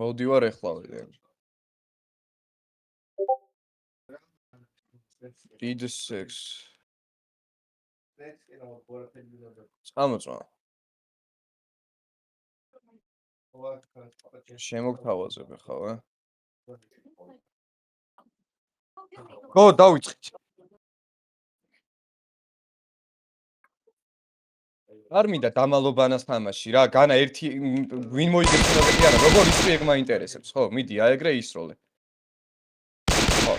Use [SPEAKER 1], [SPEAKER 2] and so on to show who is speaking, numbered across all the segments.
[SPEAKER 1] მოვდივარ ეხლავე. D6. წამოწვა. შემოგთავაზებ ახლა, გო, დავიწყეთ. არ მინდა დამალობანას თამაში რა, განა ერთი ვინ მოიგებსება კი არა, როგორ ისწრი ეგ მაინტერესებს, ხო? მიდი, აეგრე ისროლე. ხო.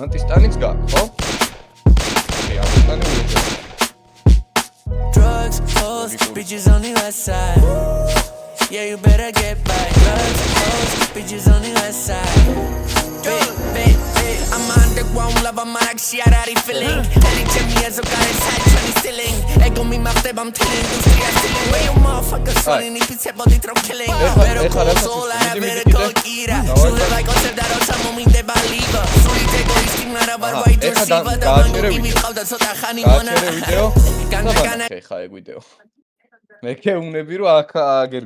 [SPEAKER 1] ანტისტანიც გაქვს, ხო? ანტისტანი უეჭველი.
[SPEAKER 2] Drugs, hoes, bitches on the west side. Yeah, you better get back. Drugs, hoes, bitches on the west side. Big. I'm an underground lover, man, like she already feeling. Any Jimmy has a guy inside, trying stealing. Ego me my step, I'm telling industry, I'm stealing. Where you motherfuckers falling, if it's about the throw killing. Better call soul, I better call Kira. Soon as I go to that, I'll tell me they believe her. Soon as they go, he's thinking that I'm right to receive her. The man go give me call, that's what I honey wanna.
[SPEAKER 1] ხე ხა ეგ ვიდეო. მე ქეუნები რომ აქ აგერ